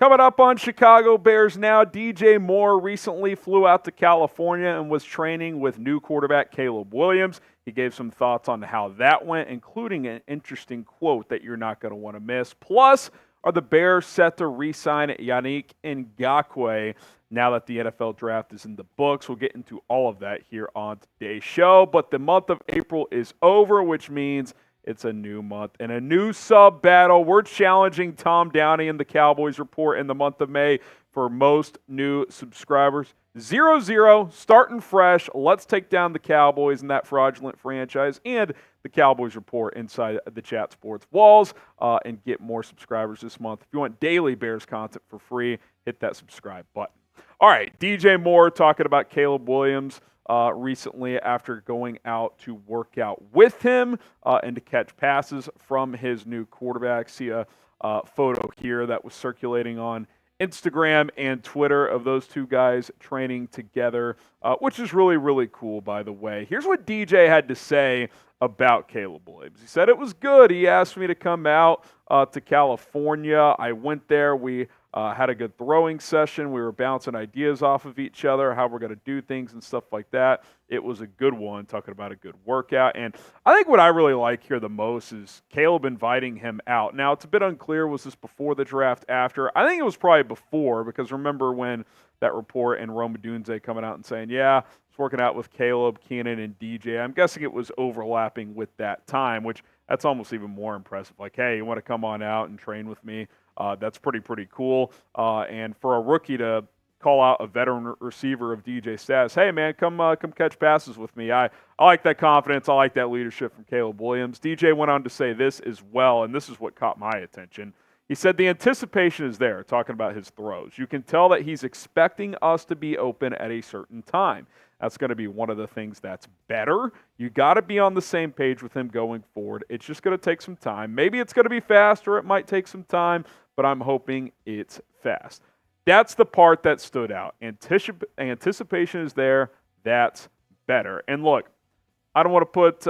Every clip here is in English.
Coming up on Chicago Bears Now, DJ Moore recently flew out to California and was training with new quarterback Caleb Williams. He gave some thoughts on how that went, including an interesting quote that you're not going to want to miss. Plus, are the Bears set to re-sign Yannick Ngakoue now that the NFL draft is in the books? We'll get into all of that here on today's show. But the month of April is over, which means it's a new month and a new sub-battle. We're challenging Tom Downey and the Cowboys Report in the month of May for most new subscribers. 0-0, starting fresh. Let's take down the Cowboys and that fraudulent franchise and the Cowboys Report inside the Chat Sports walls and get more subscribers this month. If you want daily Bears content for free, hit that subscribe button. All right, DJ Moore talking about Caleb Williams recently after going out to work out with him and to catch passes from his new quarterback. See a photo here that was circulating on Instagram and Twitter of those two guys training together, which is really, really cool, by the way. Here's what DJ had to say about Caleb Williams. He said it was good. He asked me to come out to California. I went there. We had a good throwing session. We were bouncing ideas off of each other, how we're going to do things and stuff like that. It was a good one, talking about a good workout. And I think what I really like here the most is Caleb inviting him out. Now, it's a bit unclear, was this before the draft, after? I think it was probably before, because remember when that report and Rome Odunze coming out and saying, yeah, it's working out with Caleb, Keenan, and DJ. I'm guessing it was overlapping with that time, which that's almost even more impressive. Like, hey, you want to come on out and train with me? That's pretty cool. And for a rookie to call out a veteran receiver of DJ status, hey, man, come catch passes with me. I like that confidence. I like that leadership from Caleb Williams. DJ went on to say this as well, and this is what caught my attention. He said the anticipation is there, talking about his throws. You can tell that he's expecting us to be open at a certain time. That's going to be one of the things that's better. You got to be on the same page with him going forward. It's just going to take some time. Maybe it's going to be fast or it might take some time, but I'm hoping it's fast. That's the part that stood out. Anticipation is there. That's better. And look, I don't want to put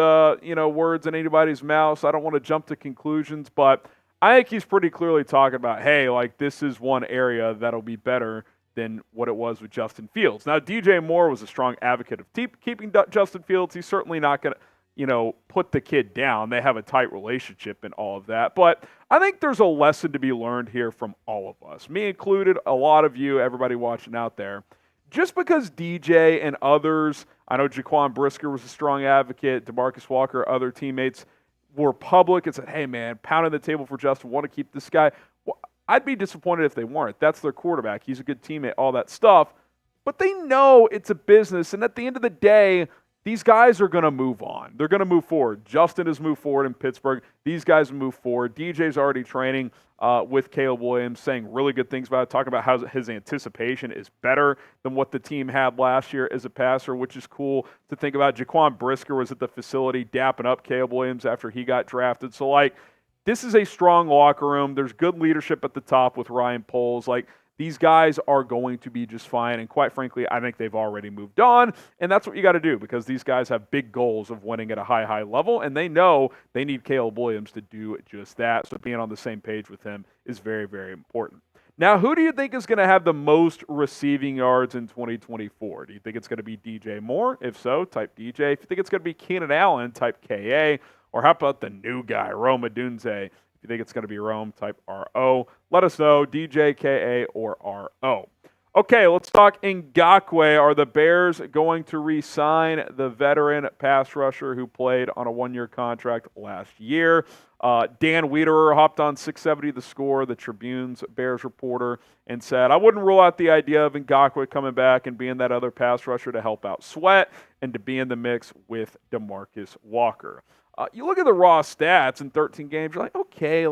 words in anybody's mouth. I don't want to jump to conclusions, but I think he's pretty clearly talking about, hey, like this is one area that'll be better than what it was with Justin Fields. Now, DJ Moore was a strong advocate of keeping Justin Fields. He's certainly not going to, put the kid down. They have a tight relationship and all of that. But I think there's a lesson to be learned here from all of us, me included, a lot of you, everybody watching out there. Just because DJ and others, I know Jaquan Brisker was a strong advocate, DeMarcus Walker, other teammates were public and said, hey, man, pounding the table for Justin, want to keep this guy. Well, I'd be disappointed if they weren't. That's their quarterback. He's a good teammate, all that stuff. But they know it's a business, and at the end of the day, these guys are going to move on. They're going to move forward. Justin has moved forward in Pittsburgh. These guys move forward. DJ's already training with Caleb Williams, saying really good things about it, talking about how his anticipation is better than what the team had last year as a passer, which is cool to think about. Jaquan Brisker was at the facility dapping up Caleb Williams after he got drafted. So, this is a strong locker room. There's good leadership at the top with Ryan Poles. These guys are going to be just fine. And quite frankly, I think they've already moved on. And that's what you got to do because these guys have big goals of winning at a high level. And they know they need Caleb Williams to do just that. So being on the same page with him is very, very important. Now, who do you think is going to have the most receiving yards in 2024? Do you think it's going to be DJ Moore? If so, type DJ. If you think it's going to be Keenan Allen, type KA. Or how about the new guy, Rome Odunze? If you think it's going to be Rome, type RO. Let us know, DJ, KA, or RO. Okay, let's talk Ngakoue. Are the Bears going to re-sign the veteran pass rusher who played on a one-year contract last year? Dan Wiederer hopped on 670 The Score, the Tribune's Bears reporter, and said, I wouldn't rule out the idea of Ngakoue coming back and being that other pass rusher to help out Sweat and to be in the mix with DeMarcus Walker. You look at the raw stats in 13 games, you're like, okay,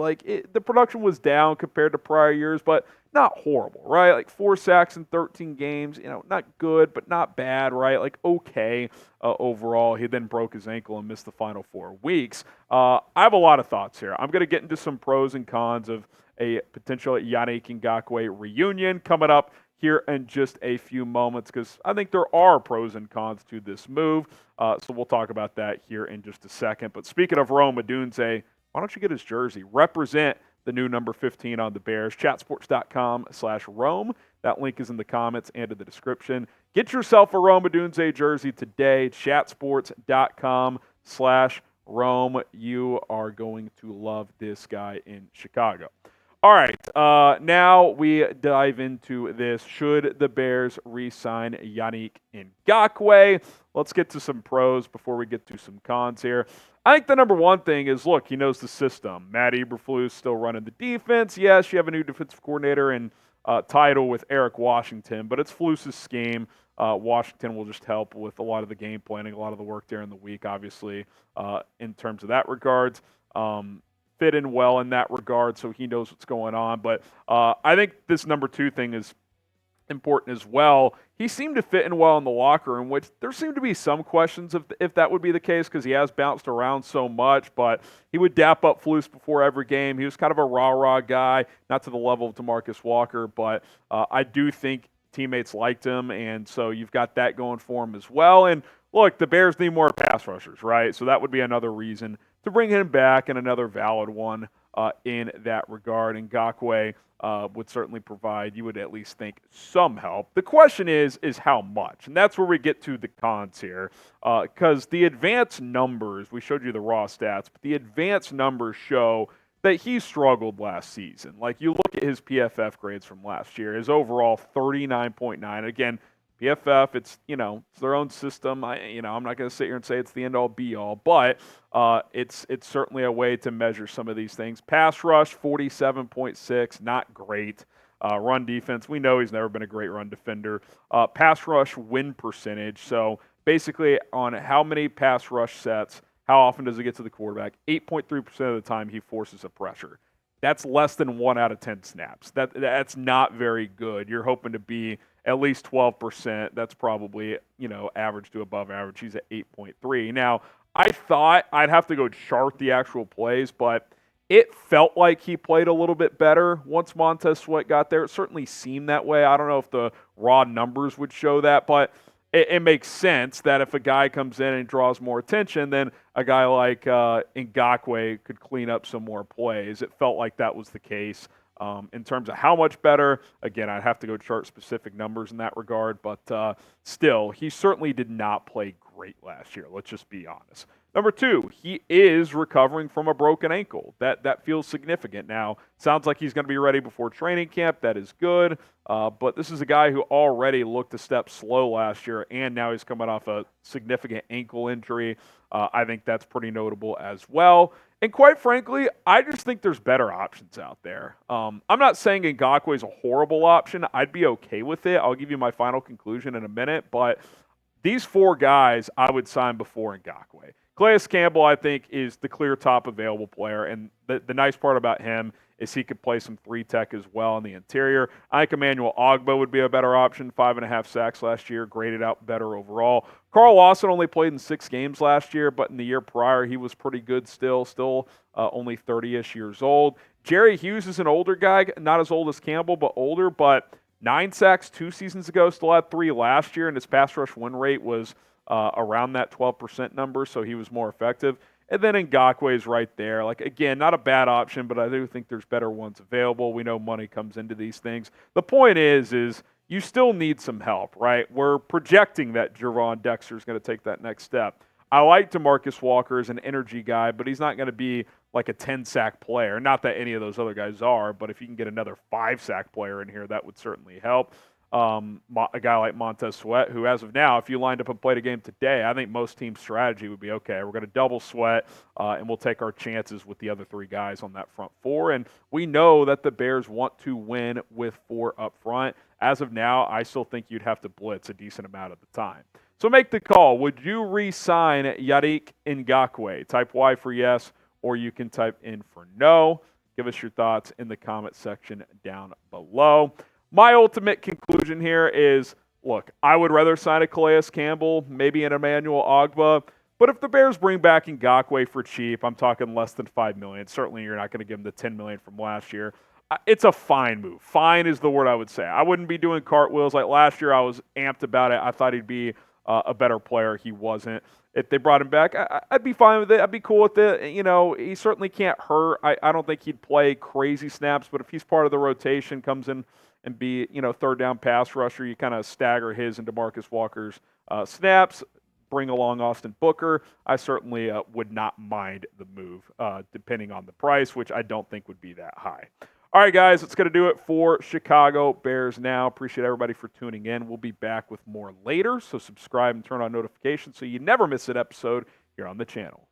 the production was down compared to prior years, but not horrible, right? 4 sacks in 13 games, not good, but not bad, right? Okay overall. He then broke his ankle and missed the final 4 weeks. I have a lot of thoughts here. I'm going to get into some pros and cons of a potential Yannick Ngakoue reunion coming up here in just a few moments because I think there are pros and cons to this move. So we'll talk about that here in just a second. But speaking of Rome Odunze, why don't you get his jersey? Represent the new number 15 on the Bears. Chatsports.com/Rome. That link is in the comments and in the description. Get yourself a Rome Odunze jersey today. Chatsports.com/Rome. You are going to love this guy in Chicago. All right, now we dive into this. Should the Bears re-sign Yannick Ngakoue? Let's get to some pros before we get to some cons here. I think the number one thing is, look, he knows the system. Matt Eberflus still running the defense. Yes, you have a new defensive coordinator and title with Eric Washington, but it's Flus's scheme. Washington will just help with a lot of the game planning, a lot of the work during the week, obviously, in terms of that regards. Fit in well in that regard, so he knows what's going on. But I think this number two thing is important as well. He seemed to fit in well in the locker room, which there seemed to be some questions if that would be the case because he has bounced around so much, but he would dap up Flus before every game. He was kind of a rah-rah guy, not to the level of DeMarcus Walker, but I do think teammates liked him, and so you've got that going for him as well. And look, the Bears need more pass rushers, right? So that would be another reason to bring him back and another valid one in that regard. And Ngakoue would certainly provide, you would at least think, some help. The question is how much? And that's where we get to the cons here. Because the advanced numbers, we showed you the raw stats, but the advanced numbers show that he struggled last season. Like, you look at his PFF grades from last year, his overall 39.9. Again, PFF, it's their own system. I'm not going to sit here and say it's the end-all, be-all, but it's certainly a way to measure some of these things. Pass rush, 47.6, not great. Run defense, we know he's never been a great run defender. Pass rush win percentage, so basically on how many pass rush sets, how often does it get to the quarterback? 8.3% of the time he forces a pressure. That's less than 1 out of 10 snaps. That's not very good. You're hoping to be at least 12%. That's probably, average to above average. He's at 8.3. Now, I thought I'd have to go chart the actual plays, but it felt like he played a little bit better once Montez Sweat got there. It certainly seemed that way. I don't know if the raw numbers would show that, but it makes sense that if a guy comes in and draws more attention, then a guy like Ngakoue could clean up some more plays. It felt like that was the case. In terms of how much better, again, I'd have to go chart specific numbers in that regard, but still, he certainly did not play great last year. Let's just be honest. Number two, he is recovering from a broken ankle. That feels significant. Now, sounds like he's going to be ready before training camp. That is good, but this is a guy who already looked a step slow last year, and now he's coming off a significant ankle injury. I think that's pretty notable as well. And quite frankly, I just think there's better options out there. I'm not saying Ngakoue is a horrible option. I'd be okay with it. I'll give you my final conclusion in a minute. But these four guys I would sign before Ngakoue. Calais Campbell, I think, is the clear top available player. And the nice part about him is he could play some 3-tech as well in the interior. I think Emmanuel Ogbah would be a better option. 5.5 sacks last year, graded out better overall. Carl Lawson only played in 6 games last year, but in the year prior, he was pretty good still only 30-ish years old. Jerry Hughes is an older guy, not as old as Campbell, but older, but 9 sacks 2 seasons ago, still had 3 last year, and his pass rush win rate was around that 12% number, so he was more effective. And then Ngakoue is right there. Like, again, not a bad option, but I do think there's better ones available. We know money comes into these things. The point is you still need some help, right? We're projecting that Gervon Dexter is going to take that next step. I like DeMarcus Walker as an energy guy, but he's not going to be like a 10-sack player. Not that any of those other guys are, but if you can get another 5-sack player in here, that would certainly help. A guy like Montez Sweat, who as of now, if you lined up and played a game today, I think most teams' strategy would be, okay, we're going to double Sweat, and we'll take our chances with the other 3 guys on that front 4. And we know that the Bears want to win with 4 up front. As of now, I still think you'd have to blitz a decent amount of the time. So make the call. Would you re-sign Yannick Ngakoue? Type Y for yes, or you can type in for no. Give us your thoughts in the comment section down below. My ultimate conclusion here is, look, I would rather sign a Calais Campbell, maybe an Emmanuel Ogbah, but if the Bears bring back Ngakoue for cheap, I'm talking less than $5 million. Certainly you're not going to give him the $10 million from last year. It's a fine move. Fine is the word I would say. I wouldn't be doing cartwheels like last year. I was amped about it. I thought he'd be a better player. He wasn't. If they brought him back, I'd be fine with it. I'd be cool with it. You know, he certainly can't hurt. I don't think he'd play crazy snaps, but if he's part of the rotation, comes in and be, you know, third down pass rusher, you kind of stagger his and DeMarcus Walker's snaps, bring along Austin Booker. I certainly would not mind the move, depending on the price, which I don't think would be that high. All right, guys, that's going to do it for Chicago Bears Now. Appreciate everybody for tuning in. We'll be back with more later, so subscribe and turn on notifications so you never miss an episode here on the channel.